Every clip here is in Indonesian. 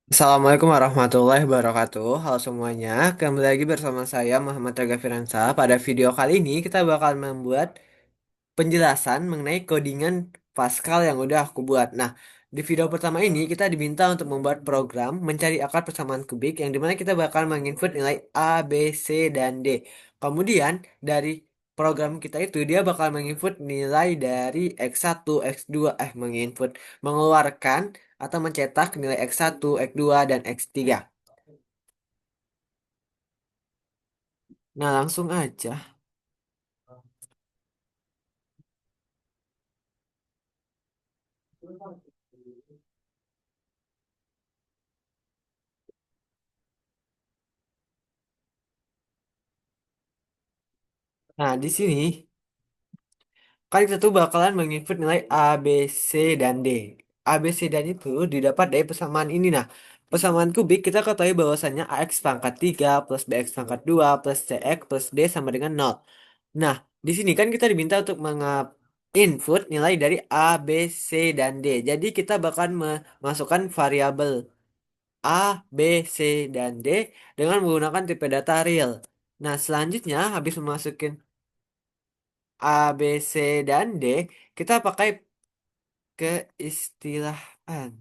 Assalamualaikum warahmatullahi wabarakatuh. Halo semuanya, kembali lagi bersama saya Muhammad Rega Firansa. Pada video kali ini kita bakal membuat penjelasan mengenai codingan Pascal yang udah aku buat. Nah, di video pertama ini kita diminta untuk membuat program mencari akar persamaan kubik yang dimana kita bakal menginput nilai A, B, C, dan D. Kemudian dari program kita itu dia bakal menginput nilai dari X1, X2, menginput, mengeluarkan atau mencetak nilai X1, X2, dan X3. Nah, langsung aja. Nah, di sini kan kita tuh bakalan menginput nilai A, B, C, dan D. A, B, C, dan itu didapat dari persamaan ini. Nah, persamaan kubik kita ketahui bahwasannya AX pangkat 3 plus BX pangkat 2 plus CX plus D sama dengan 0. Nah, di sini kan kita diminta untuk input nilai dari A, B, C, dan D. Jadi kita bakalan memasukkan variabel A, B, C, dan D dengan menggunakan tipe data real. Nah, selanjutnya habis memasukin A, B, C, dan D, kita pakai keistilahan.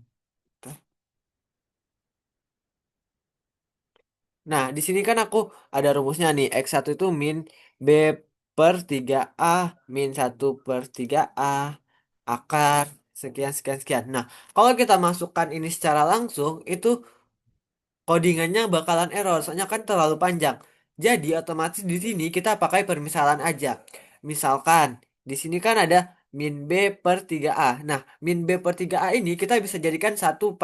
Nah, di sini kan aku ada rumusnya nih. X1 itu min B per 3A min 1/3A akar sekian, sekian, sekian. Nah, kalau kita masukkan ini secara langsung, itu codingannya bakalan error soalnya kan terlalu panjang. Jadi otomatis di sini kita pakai permisalan aja. Misalkan di sini kan ada min b per 3a. Nah, min b per 3a ini kita bisa jadikan satu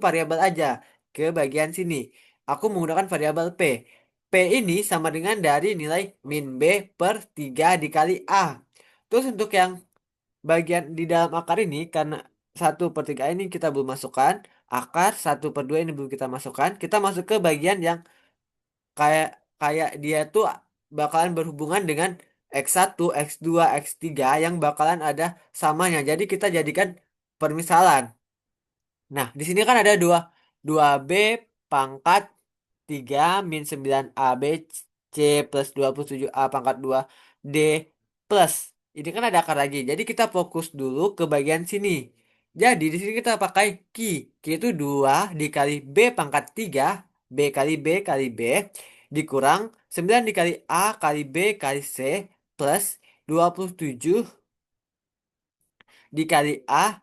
variabel aja ke bagian sini. Aku menggunakan variabel p. P ini sama dengan dari nilai min b per 3 dikali a. Terus untuk yang bagian di dalam akar ini karena 1/3 ini kita belum masukkan, akar 1/2 ini belum kita masukkan, kita masuk ke bagian yang kayak kayak dia tuh bakalan berhubungan dengan X1, X2, X3 yang bakalan ada samanya. Jadi kita jadikan permisalan. Nah, di sini kan ada dua b pangkat 3 min 9 AB C plus 27A pangkat 2 D plus. Ini kan ada akar lagi. Jadi kita fokus dulu ke bagian sini. Jadi di sini kita pakai Ki. Ki itu 2 dikali B pangkat 3. B kali B kali B. Dikurang 9 dikali A kali B kali C plus 27 dikali A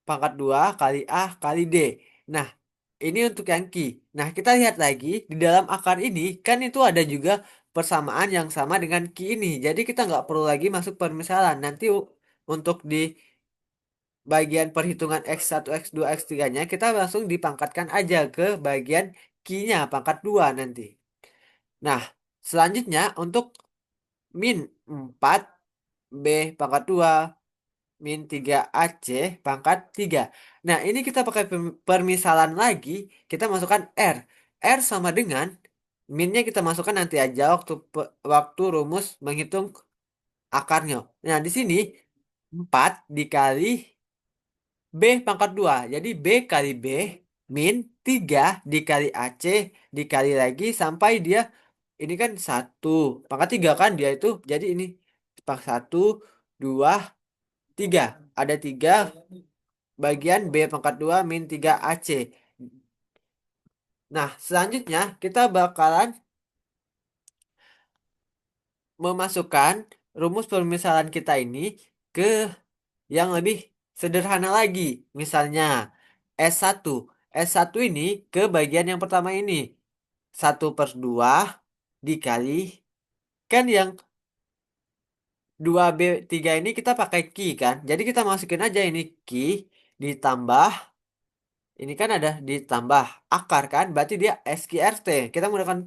pangkat 2 kali A kali D. Nah, ini untuk yang Ki. Nah, kita lihat lagi di dalam akar ini kan itu ada juga persamaan yang sama dengan Ki ini. Jadi kita nggak perlu lagi masuk permisalan. Nanti untuk di bagian perhitungan X1, X2, X3-nya kita langsung dipangkatkan aja ke bagian Ki-nya pangkat 2 nanti. Nah, selanjutnya untuk min 4 B pangkat 2 min 3AC pangkat 3. Nah, ini kita pakai permisalan lagi, kita masukkan R. R sama dengan minnya kita masukkan nanti aja waktu rumus menghitung akarnya. Nah, di sini 4 dikali B pangkat 2. Jadi B kali B min 3 dikali AC dikali lagi sampai dia ini kan 1 pangkat 3 kan dia itu. Jadi ini pangkat 1, 2, 3. Ada 3 bagian B pangkat 2 min 3 AC. Nah, selanjutnya kita bakalan memasukkan rumus permisalan kita ini ke yang lebih sederhana lagi. Misalnya S1. S1 ini ke bagian yang pertama ini. 1/2 dikali. Kan yang 2B3 ini kita pakai ki kan. Jadi kita masukin aja ini ki ditambah. Ini kan ada ditambah akar kan. Berarti dia SQRT. Kita menggunakan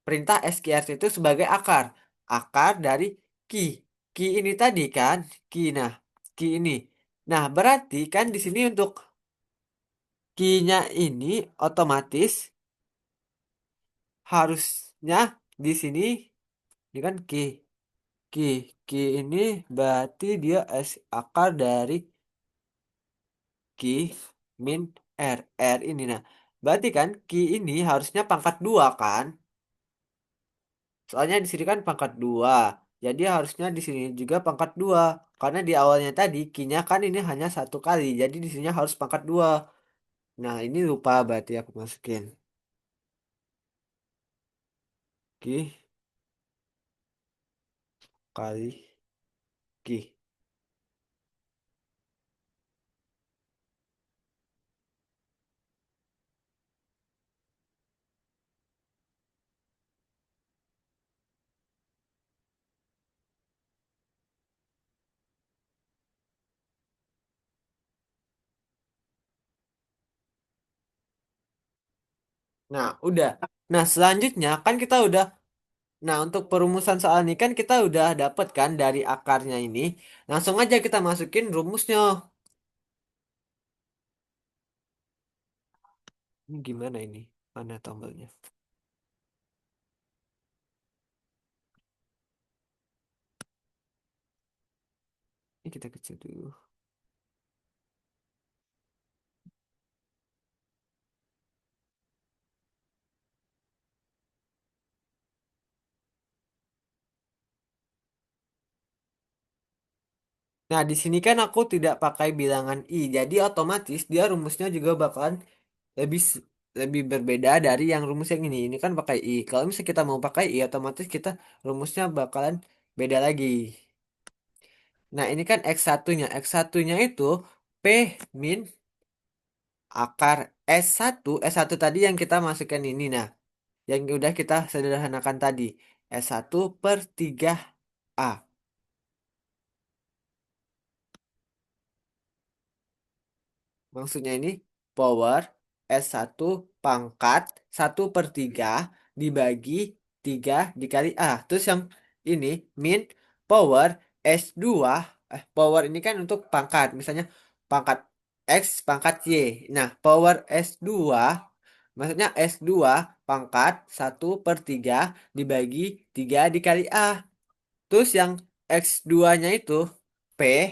perintah SQRT itu sebagai akar. Akar dari ki. Ki ini tadi kan. Ki nah. Ki ini. Nah berarti kan di sini untuk ki-nya ini otomatis harusnya di sini ini kan ki. Ki. Ki ini berarti dia akar dari ki min R ini. Nah, berarti kan Ki ini harusnya pangkat 2 kan? Soalnya di sini kan pangkat 2. Jadi harusnya di sini juga pangkat 2. Karena di awalnya tadi Ki-nya kan ini hanya satu kali. Jadi di sini harus pangkat 2. Nah, ini lupa berarti aku masukin. Ki kali Ki. Nah, udah. Nah, selanjutnya kan kita udah. Nah, untuk perumusan soal ini kan kita udah dapet kan dari akarnya ini. Langsung aja kita masukin rumusnya. Ini gimana ini? Mana tombolnya? Ini kita kecil dulu. Nah, di sini kan aku tidak pakai bilangan i, jadi otomatis dia rumusnya juga bakalan lebih lebih berbeda dari yang rumus yang ini. Ini kan pakai i. Kalau misalnya kita mau pakai i, otomatis kita rumusnya bakalan beda lagi. Nah, ini kan x1-nya. X1-nya itu P min akar S1. S1 tadi yang kita masukkan ini. Nah, yang udah kita sederhanakan tadi. S1 per 3A. Maksudnya ini power S1 pangkat 1/3 dibagi 3 dikali A. Terus yang ini min power S2. Power ini kan untuk pangkat. Misalnya pangkat X pangkat Y. Nah, power S2 maksudnya S2 pangkat 1/3 dibagi 3 dikali A. Terus yang X2-nya itu P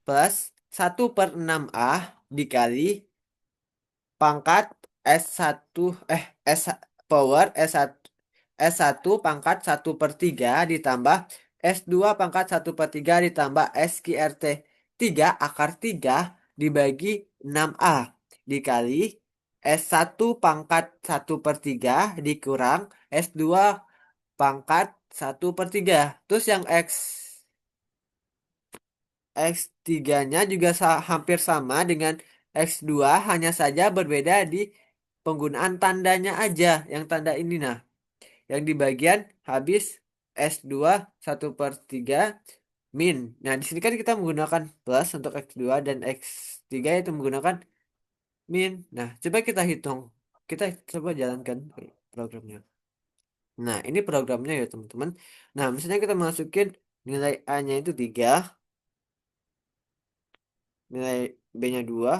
plus 1/6A dikali pangkat S1 S power S1 pangkat 1/3 ditambah S2 pangkat 1/3 ditambah SQRT 3 akar 3 dibagi 6A dikali S1 pangkat 1/3 dikurang S2 pangkat 1/3. Terus yang X3-nya juga hampir sama dengan X2, hanya saja berbeda di penggunaan tandanya aja, yang tanda ini nah. Yang di bagian habis S2 1/3 min. Nah, di sini kan kita menggunakan plus untuk X2 dan X3 itu menggunakan min. Nah, coba kita hitung. Kita coba jalankan programnya. Nah, ini programnya ya, teman-teman. Nah, misalnya kita masukin nilai A-nya itu 3, nilai B-nya 2,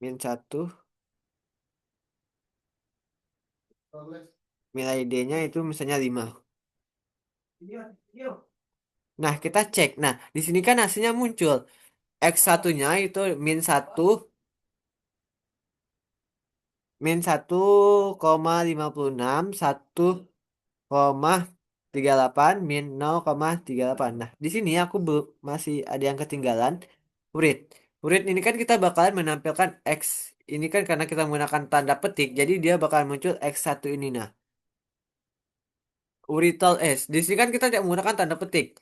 min 1, nilai D-nya itu misalnya 5. Nah, kita cek. Nah, di sini kan hasilnya muncul. X1-nya itu min 1, min 1,56, 1,38, min 0,38. Nah, di sini aku masih ada yang ketinggalan. Urit. Urit ini kan kita bakalan menampilkan X. Ini kan karena kita menggunakan tanda petik, jadi dia bakalan muncul X1 ini. Nah, Uritel S. Di sini kan kita tidak menggunakan tanda petik.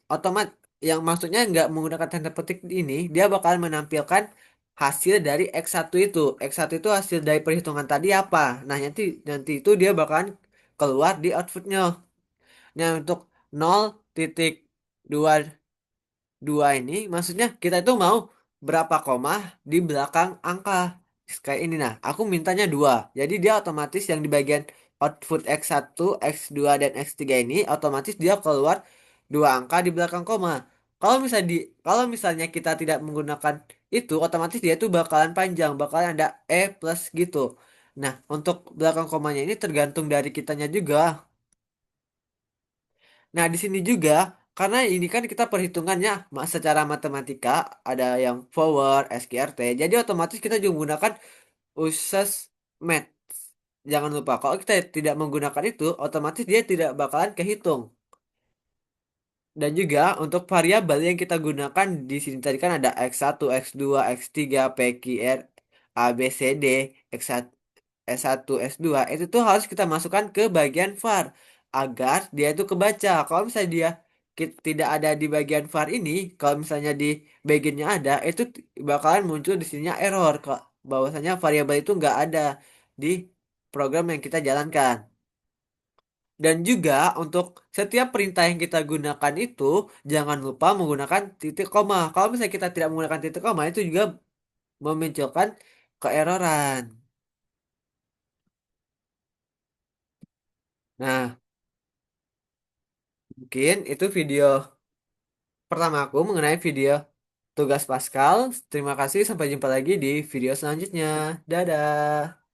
Yang maksudnya nggak menggunakan tanda petik ini, dia bakal menampilkan hasil dari X1 itu. X1 itu hasil dari perhitungan tadi apa? Nah, nanti nanti itu dia bakalan keluar di outputnya. Nah, untuk 0,2 dua ini maksudnya kita itu mau berapa koma di belakang angka kayak ini. Nah, aku mintanya 2. Jadi dia otomatis yang di bagian output X1, X2 dan X3 ini otomatis dia keluar 2 angka di belakang koma. Kalau misalnya kita tidak menggunakan itu, otomatis dia itu bakalan panjang, bakalan ada E plus gitu. Nah, untuk belakang komanya ini tergantung dari kitanya juga. Nah, di sini juga karena ini kan kita perhitungannya secara matematika ada yang forward, SQRT. Jadi otomatis kita juga menggunakan uses math. Jangan lupa kalau kita tidak menggunakan itu, otomatis dia tidak bakalan kehitung. Dan juga untuk variabel yang kita gunakan di sini tadi kan ada X1, X2, X3, P, Q, R, A, B, C, D, X1, S1, S2 itu tuh harus kita masukkan ke bagian var agar dia itu kebaca. Kalau misalnya dia tidak ada di bagian var ini, kalau misalnya di bagiannya ada, itu bakalan muncul di sininya error kok. Bahwasanya variabel itu nggak ada di program yang kita jalankan. Dan juga untuk setiap perintah yang kita gunakan itu jangan lupa menggunakan titik koma. Kalau misalnya kita tidak menggunakan titik koma itu juga memunculkan keeroran. Nah, mungkin itu video pertama aku mengenai video tugas Pascal. Terima kasih, sampai jumpa lagi di video selanjutnya. Dadah.